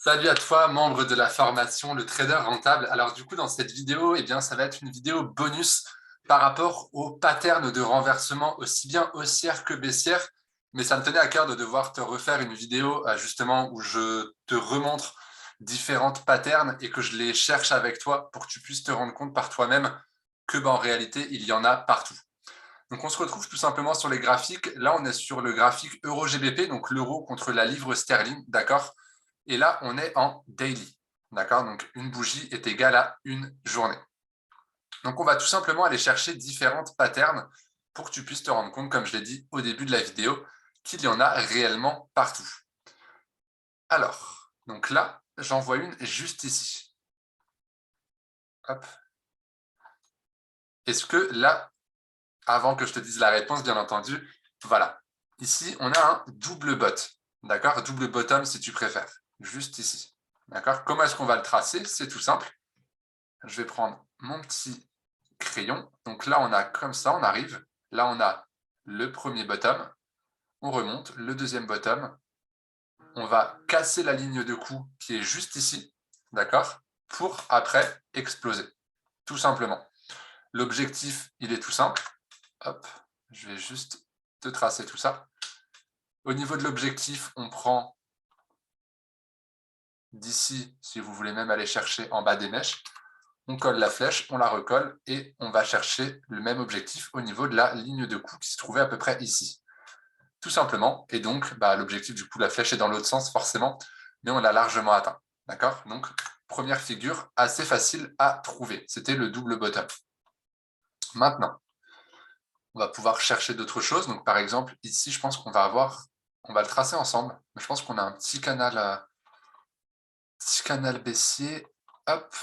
Salut à toi, membre de la formation Le Trader Rentable. Alors du coup, dans cette vidéo, eh bien, ça va être une vidéo bonus par rapport aux patterns de renversement aussi bien haussière que baissière. Mais ça me tenait à cœur de devoir te refaire une vidéo justement où je te remontre différentes patterns et que je les cherche avec toi pour que tu puisses te rendre compte par toi-même que en réalité, il y en a partout. Donc on se retrouve tout simplement sur les graphiques. Là, on est sur le graphique Euro-GBP, donc l'euro contre la livre sterling, d'accord? Et là, on est en daily, d'accord? Donc une bougie est égale à une journée. Donc on va tout simplement aller chercher différentes patterns pour que tu puisses te rendre compte, comme je l'ai dit au début de la vidéo, qu'il y en a réellement partout. Alors, donc là, j'en vois une juste ici. Hop. Est-ce que là, avant que je te dise la réponse, bien entendu, voilà. Ici, on a un double bot, d'accord? Double bottom si tu préfères, juste ici, d'accord? Comment est-ce qu'on va le tracer? C'est tout simple. Je vais prendre mon petit crayon. Donc là, on a comme ça, on arrive. Là, on a le premier bottom. On remonte, le deuxième bottom. On va casser la ligne de coup qui est juste ici, d'accord? Pour après exploser, tout simplement. L'objectif, il est tout simple. Hop, je vais juste te tracer tout ça. Au niveau de l'objectif, on prend d'ici, si vous voulez même aller chercher en bas des mèches, on colle la flèche, on la recolle et on va chercher le même objectif au niveau de la ligne de coup qui se trouvait à peu près ici. Tout simplement. Et donc, l'objectif du coup, la flèche est dans l'autre sens forcément, mais on l'a largement atteint. D'accord? Donc, première figure assez facile à trouver. C'était le double bottom. Maintenant, on va pouvoir chercher d'autres choses. Donc, par exemple, ici, je pense qu'on va avoir, on va le tracer ensemble, mais je pense qu'on a un petit canal baissier. Hop.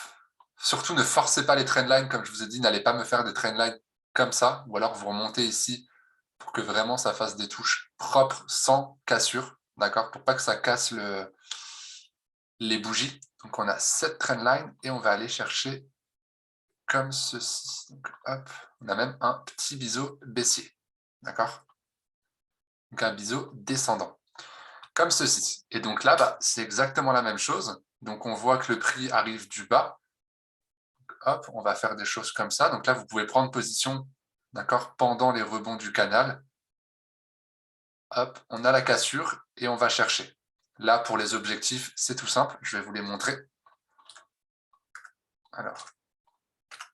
Surtout, ne forcez pas les trendlines, comme je vous ai dit, n'allez pas me faire des trendlines comme ça, ou alors vous remontez ici pour que vraiment ça fasse des touches propres, sans cassure, d'accord? Pour pas que ça casse les bougies. Donc, on a cette trendline et on va aller chercher comme ceci. Donc, hop, on a même un petit biseau baissier, d'accord? Donc, un biseau descendant, comme ceci. Et donc là, c'est exactement la même chose. Donc, on voit que le prix arrive du bas. Hop, on va faire des choses comme ça. Donc là, vous pouvez prendre position, d'accord, pendant les rebonds du canal. Hop, on a la cassure et on va chercher. Là, pour les objectifs, c'est tout simple. Je vais vous les montrer. Alors,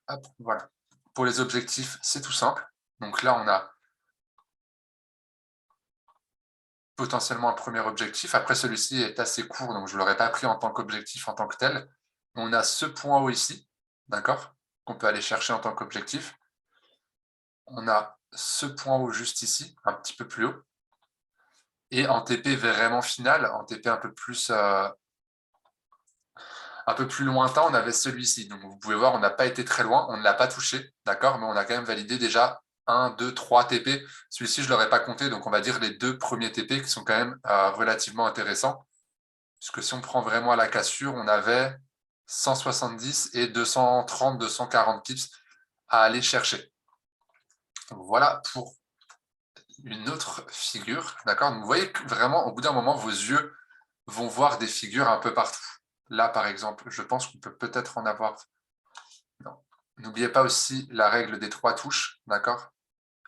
hop, voilà. Pour les objectifs, c'est tout simple. Donc là, on a potentiellement un premier objectif. Après, celui-ci est assez court, donc je ne l'aurais pas pris en tant qu'objectif en tant que tel. On a ce point haut ici, d'accord, qu'on peut aller chercher en tant qu'objectif. On a ce point haut juste ici, un petit peu plus haut. Et en TP vraiment final, en TP un peu plus lointain, on avait celui-ci. Donc vous pouvez voir, on n'a pas été très loin, on ne l'a pas touché, d'accord, mais on a quand même validé déjà 1, 2, 3 TP. Celui-ci, je ne l'aurais pas compté, donc on va dire les deux premiers TP qui sont quand même relativement intéressants. Puisque si on prend vraiment à la cassure, on avait 170 et 230, 240 pips à aller chercher. Donc voilà pour une autre figure, d'accord? Donc vous voyez que vraiment, au bout d'un moment, vos yeux vont voir des figures un peu partout. Là, par exemple, je pense qu'on peut peut-être en avoir. Non. N'oubliez pas aussi la règle des 3 touches, d'accord?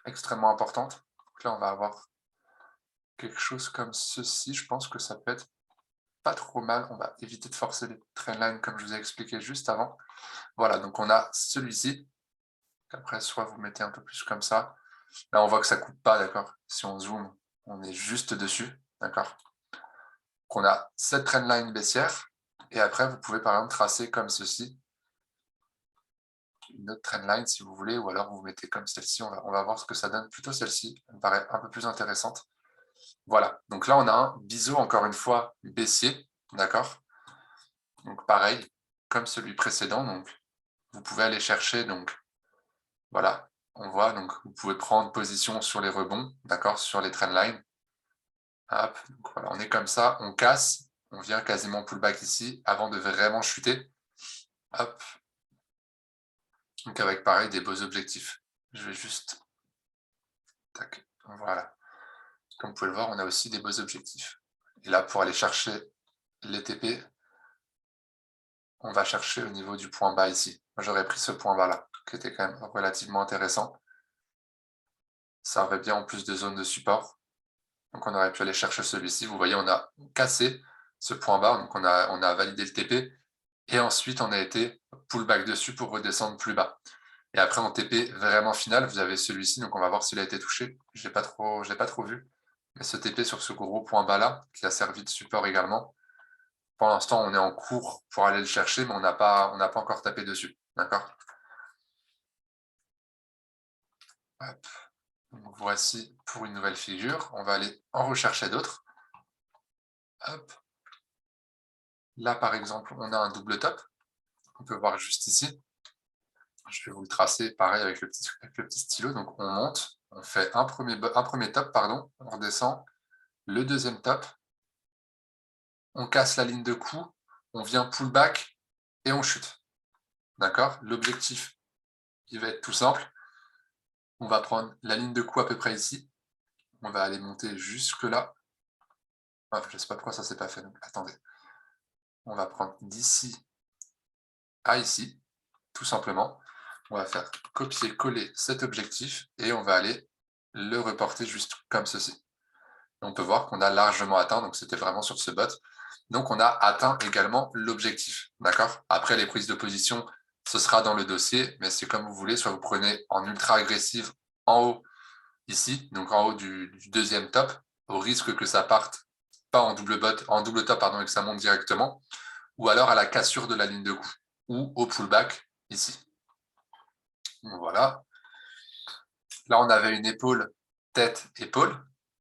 Extrêmement importante. Donc là, on va avoir quelque chose comme ceci. Je pense que ça peut être pas trop mal. On va éviter de forcer les trendlines comme je vous ai expliqué juste avant. Voilà, donc on a celui-ci. Après, soit vous mettez un peu plus comme ça. Là, on voit que ça ne coupe pas, d'accord? Si on zoome, on est juste dessus, d'accord? Donc on a cette trendline baissière. Et après, vous pouvez par exemple tracer comme ceci une autre trendline si vous voulez, ou alors vous mettez comme celle-ci. On va voir ce que ça donne. Plutôt celle-ci, elle me paraît un peu plus intéressante. Voilà, donc là, on a un biseau, encore une fois, baissier, d'accord? Donc pareil, comme celui précédent, donc vous pouvez aller chercher, donc voilà, on voit, donc vous pouvez prendre position sur les rebonds, d'accord, sur les trendlines. Hop, donc voilà, on est comme ça, on casse, on vient quasiment pullback ici, avant de vraiment chuter. Hop, donc avec pareil, des beaux objectifs. Je vais juste, tac, voilà. Comme vous pouvez le voir, on a aussi des beaux objectifs. Et là, pour aller chercher les TP, on va chercher au niveau du point bas ici. Moi, j'aurais pris ce point bas-là, qui était quand même relativement intéressant. Ça aurait bien en plus de zone de support. Donc, on aurait pu aller chercher celui-ci. Vous voyez, on a cassé ce point bas, donc on a validé le TP. Et ensuite, on a été pullback dessus pour redescendre plus bas. Et après, en TP vraiment final, vous avez celui-ci. Donc, on va voir s'il a été touché. Je ne l'ai pas trop vu. Mais ce TP sur ce gros point bas-là, qui a servi de support également, pour l'instant, on est en cours pour aller le chercher, mais on n'a pas encore tapé dessus. D'accord? Donc, voici pour une nouvelle figure. On va aller en rechercher d'autres. Hop. Là, par exemple, on a un double top. On peut voir juste ici. Je vais vous le tracer pareil avec le petit stylo. Donc, on monte, on fait un premier top, pardon, on redescend. Le deuxième top, on casse la ligne de coup, on vient pullback et on chute. D'accord? L'objectif, il va être tout simple. On va prendre la ligne de coup à peu près ici. On va aller monter jusque là. Ah, je ne sais pas pourquoi ça ne s'est pas fait. Donc, attendez. On va prendre d'ici à ici, tout simplement. On va faire copier-coller cet objectif et on va aller le reporter juste comme ceci. On peut voir qu'on a largement atteint, donc c'était vraiment sur ce bot. Donc on a atteint également l'objectif, d'accord? Après les prises de position, ce sera dans le dossier, mais c'est comme vous voulez, soit vous prenez en ultra agressive en haut, ici, donc en haut du deuxième top, au risque que ça parte pas en double top, pardon, et que ça monte directement, ou alors à la cassure de la ligne de coup, ou au pullback, ici. Donc voilà. Là, on avait une épaule, tête, épaule.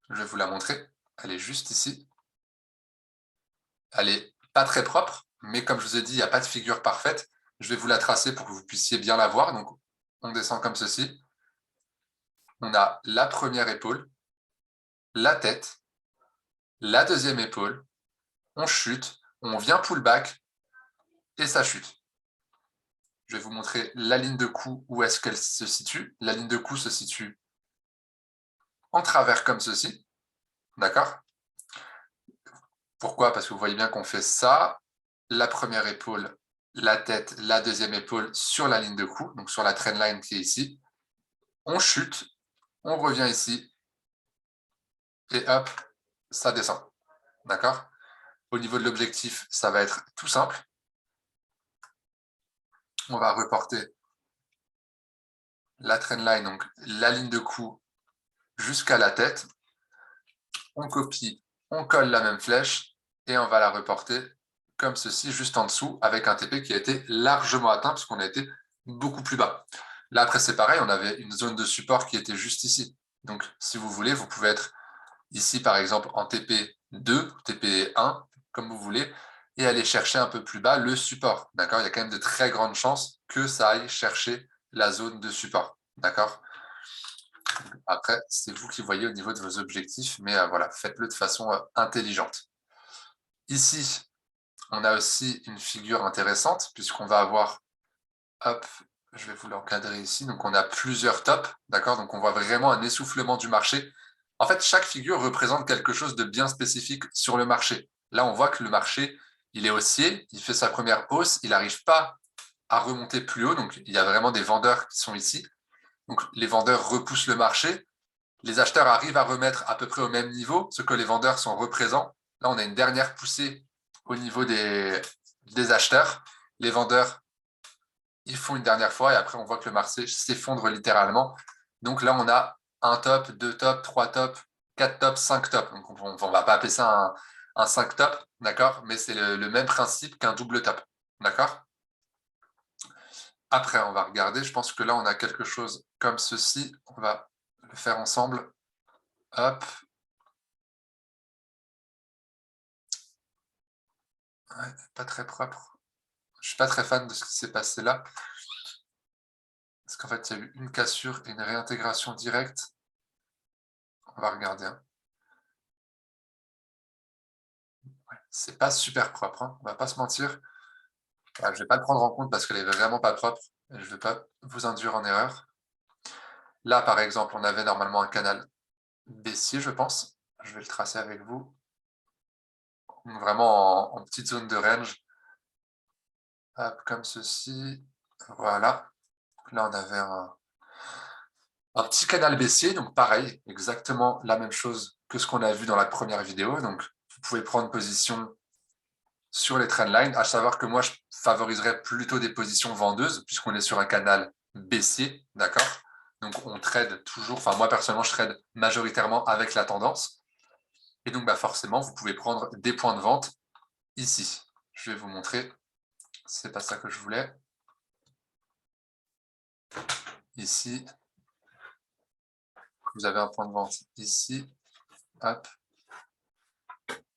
Je vais vous la montrer. Elle est juste ici. Elle n'est pas très propre, mais comme je vous ai dit, il n'y a pas de figure parfaite. Je vais vous la tracer pour que vous puissiez bien la voir. Donc, on descend comme ceci. On a la première épaule, la tête, la deuxième épaule. On chute, on vient pullback et ça chute. Je vais vous montrer la ligne de coup, où est-ce qu'elle se situe. La ligne de coup se situe en travers comme ceci. D'accord? Pourquoi? Parce que vous voyez bien qu'on fait ça, la première épaule, la tête, la deuxième épaule sur la ligne de coup, donc sur la trendline qui est ici. On chute, on revient ici, et hop, ça descend. D'accord? Au niveau de l'objectif, ça va être tout simple. On va reporter la trendline, donc la ligne de coup jusqu'à la tête. On copie, on colle la même flèche, et on va la reporter comme ceci, juste en dessous, avec un TP qui a été largement atteint, parce qu'on a été beaucoup plus bas. Là, après, c'est pareil, on avait une zone de support qui était juste ici. Donc, si vous voulez, vous pouvez être ici, par exemple, en TP2, TP1, comme vous voulez, et aller chercher un peu plus bas le support. D'accord? Il y a quand même de très grandes chances que ça aille chercher la zone de support. D'accord? Après, c'est vous qui voyez au niveau de vos objectifs, mais voilà, faites-le de façon intelligente. Ici, on a aussi une figure intéressante, puisqu'on va avoir, hop, je vais vous l'encadrer ici, donc on a plusieurs tops, d'accord? Donc on voit vraiment un essoufflement du marché. En fait, chaque figure représente quelque chose de bien spécifique sur le marché. Là, on voit que le marché, il est haussier, il fait sa première hausse, il n'arrive pas à remonter plus haut, donc il y a vraiment des vendeurs qui sont ici. Donc les vendeurs repoussent le marché, les acheteurs arrivent à remettre à peu près au même niveau, ce que les vendeurs sont représents. Là, on a une dernière poussée au niveau des acheteurs. Les vendeurs, ils font une dernière fois et après, on voit que le marché s'effondre littéralement. Donc là, on a un top, deux tops, trois tops, quatre tops, cinq tops. Donc, on ne va pas appeler ça un 5 top, d'accord? Mais c'est le même principe qu'un double top, d'accord? Après, on va regarder. Je pense que là, on a quelque chose comme ceci. On va le faire ensemble. Hop. Ouais, pas très propre. Je suis pas très fan de ce qui s'est passé là. Parce qu'en fait, il y a eu une cassure et une réintégration directe. On va regarder. Hein. Ouais, c'est pas super propre, hein. On va pas se mentir. Je vais pas le prendre en compte parce qu'elle est vraiment pas propre. Et je vais pas vous induire en erreur. Là, par exemple, on avait normalement un canal baissier, je pense. Je vais le tracer avec vous. Donc, vraiment en petite zone de range. Hop, comme ceci. Voilà. Là, on avait un petit canal baissier, donc pareil, exactement la même chose que ce qu'on a vu dans la première vidéo. Donc, vous pouvez prendre position sur les trendlines, à savoir que moi, je favoriserais plutôt des positions vendeuses, puisqu'on est sur un canal baissier, d'accord? Donc, on trade toujours, enfin, moi, personnellement, je trade majoritairement avec la tendance. Et donc, bah, forcément, vous pouvez prendre des points de vente ici. Je vais vous montrer, c'est pas ça que je voulais. Ici, vous avez un point de vente ici, hop.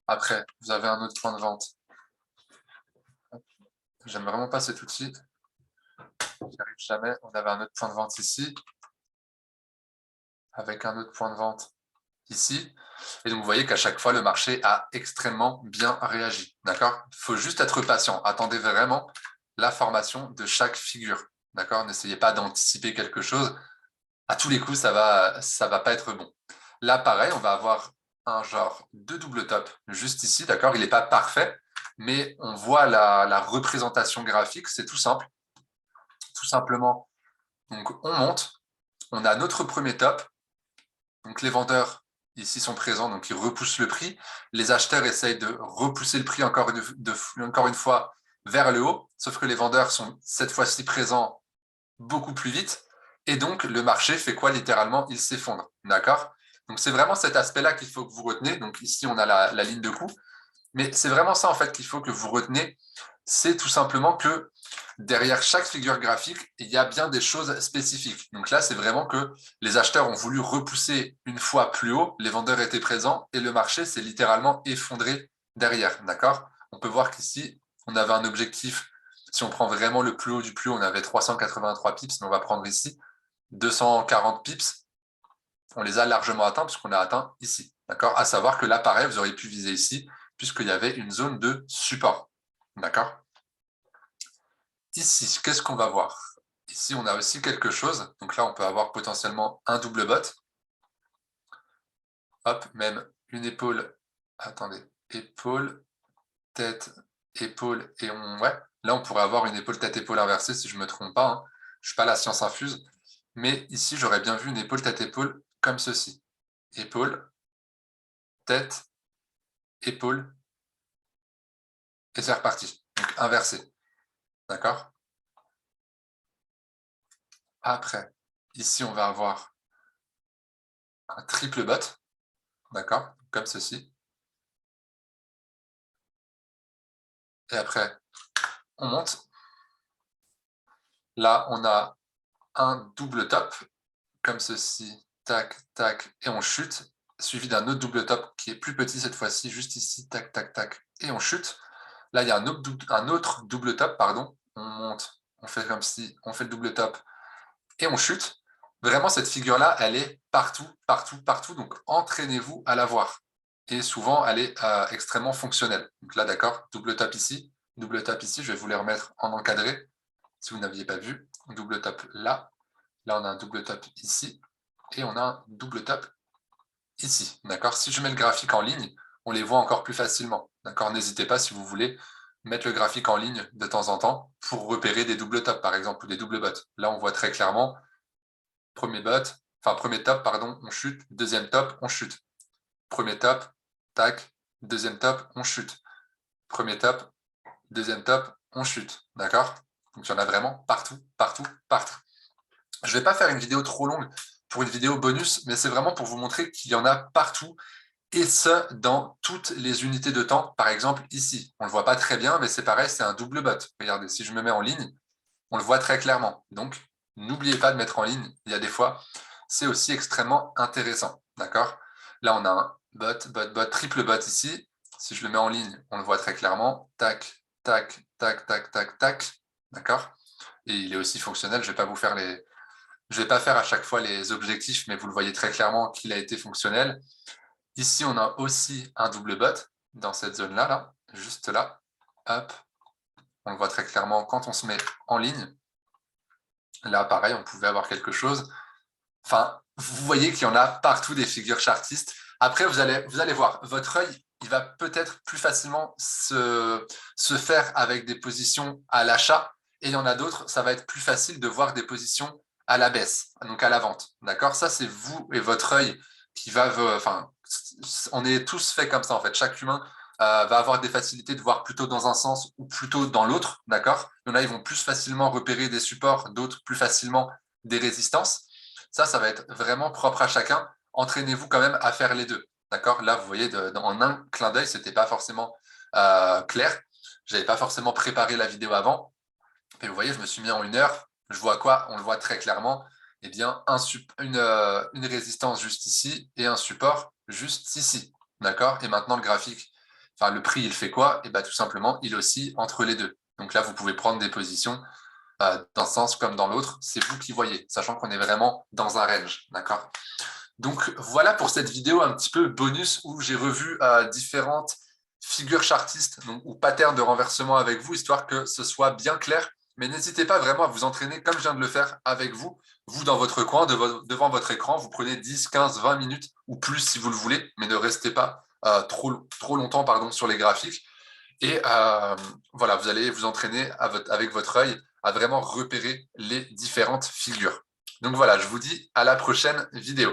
Après, vous avez un autre point de vente. J'aime vraiment pas cet outil. J'y arrive jamais. On avait un autre point de vente ici, avec un autre point de vente ici. Et donc, vous voyez qu'à chaque fois, le marché a extrêmement bien réagi. D'accord? Il faut juste être patient. Attendez vraiment la formation de chaque figure. D'accord? N'essayez pas d'anticiper quelque chose. À tous les coups, ça va pas être bon. Là, pareil, on va avoir un genre de double top juste ici. D'accord? Il n'est pas parfait, mais on voit la représentation graphique. C'est tout simple. Tout simplement, donc on monte. On a notre premier top. Donc les vendeurs ici sont présents, donc ils repoussent le prix. Les acheteurs essayent de repousser le prix encore une fois vers le haut, sauf que les vendeurs sont cette fois-ci présents beaucoup plus vite. Et donc le marché fait quoi littéralement? Il s'effondre. D'accord? Donc c'est vraiment cet aspect-là qu'il faut que vous retenez. Donc ici on a la ligne de coup. Mais c'est vraiment ça en fait qu'il faut que vous retenez. C'est tout simplement que derrière chaque figure graphique, il y a bien des choses spécifiques. Donc là, c'est vraiment que les acheteurs ont voulu repousser une fois plus haut, les vendeurs étaient présents et le marché s'est littéralement effondré derrière. D'accord? On peut voir qu'ici, on avait un objectif. Si on prend vraiment le plus haut du plus haut, on avait 383 pips, mais on va prendre ici 240 pips. On les a largement atteints puisqu'on a atteint ici. D'accord? À savoir que là, pareil, vous auriez pu viser ici puisqu'il y avait une zone de support. D'accord? Ici, qu'est-ce qu'on va voir? Ici, on a aussi quelque chose. Donc là, on peut avoir potentiellement un double bot. Hop, même une épaule. Attendez, épaule, tête, épaule, et ouais. Là, on pourrait avoir une épaule, tête, épaule inversée si je ne me trompe pas. Hein. Je ne suis pas la science infuse. Mais ici, j'aurais bien vu une épaule, tête, épaule comme ceci. Épaule, tête, épaule, et c'est reparti. Donc inversé. D'accord? Après, ici, on va avoir un triple bot. D'accord? Comme ceci. Et après, on monte. Là, on a un double top, comme ceci. Tac, tac, et on chute. Suivi d'un autre double top qui est plus petit cette fois-ci, juste ici. Tac, tac, tac, et on chute. Là, il y a un autre double top, pardon. On monte, on fait comme si, on fait le double top, et on chute. Vraiment, cette figure-là, elle est partout, partout, partout. Donc, entraînez-vous à la voir. Et souvent, elle est extrêmement fonctionnelle. Donc là, d'accord, double top ici, double top ici. Je vais vous les remettre en encadré, si vous n'aviez pas vu. Double top là. Là, on a un double top ici. Et on a un double top ici. D'accord? Si je mets le graphique en ligne, on les voit encore plus facilement. D'accord? N'hésitez pas, si vous voulez, mettre le graphique en ligne de temps en temps pour repérer des double tops, par exemple, ou des double bots. Là, on voit très clairement premier top, pardon, on chute. Deuxième top, on chute. Premier top, tac. Deuxième top, on chute. Premier top, deuxième top, on chute. D'accord? Donc, il y en a vraiment partout, partout, partout. Je ne vais pas faire une vidéo trop longue pour une vidéo bonus, mais c'est vraiment pour vous montrer qu'il y en a partout, et ce, dans toutes les unités de temps. Par exemple, ici, on ne le voit pas très bien, mais c'est pareil, c'est un double bot. Regardez, si je me mets en ligne, on le voit très clairement. Donc, n'oubliez pas de mettre en ligne. Il y a des fois, c'est aussi extrêmement intéressant. D'accord? Là, on a un bot, triple bot ici. Si je le mets en ligne, on le voit très clairement. Tac, tac, tac, tac, tac, tac. D'accord? Et il est aussi fonctionnel. Je ne vais pas faire à chaque fois les objectifs, mais vous le voyez très clairement qu'il a été fonctionnel. Ici, on a aussi un double bot dans cette zone-là, là, juste là. Hop. On le voit très clairement quand on se met en ligne. Là, pareil, on pouvait avoir quelque chose. Enfin, vous voyez qu'il y en a partout des figures chartistes. Après, vous allez voir, votre œil, il va peut-être plus facilement se faire avec des positions à l'achat, et il y en a d'autres, ça va être plus facile de voir des positions à la baisse, donc à la vente. D'accord? Ça, c'est vous et votre œil qui va, enfin, on est tous faits comme ça en fait. Chaque humain va avoir des facilités de voir plutôt dans un sens ou plutôt dans l'autre. D'accord? Il y en a, ils vont plus facilement repérer des supports, d'autres plus facilement des résistances. Ça va être vraiment propre à chacun. Entraînez-vous quand même à faire les deux. D'accord? Là, vous voyez, en un clin d'œil, ce n'était pas forcément clair. Je n'avais pas forcément préparé la vidéo avant. Et vous voyez, je me suis mis en 1 heure. Je vois quoi? On le voit très clairement. Eh bien, une résistance juste ici et un support juste ici. D'accord? Et maintenant, le graphique, enfin, le prix, il fait quoi? Et bien, tout simplement, il oscille entre les deux. Donc là, vous pouvez prendre des positions d'un sens comme dans l'autre. C'est vous qui voyez, sachant qu'on est vraiment dans un range. D'accord? Donc voilà pour cette vidéo un petit peu bonus où j'ai revu différentes figures chartistes ou patterns de renversement avec vous, histoire que ce soit bien clair. Mais n'hésitez pas vraiment à vous entraîner comme je viens de le faire avec vous. Vous, dans votre coin, devant votre écran, vous prenez 10, 15, 20 minutes ou plus si vous le voulez, mais ne restez pas trop longtemps sur les graphiques. Et voilà, vous allez vous entraîner avec votre œil à vraiment repérer les différentes figures. Donc voilà, je vous dis à la prochaine vidéo.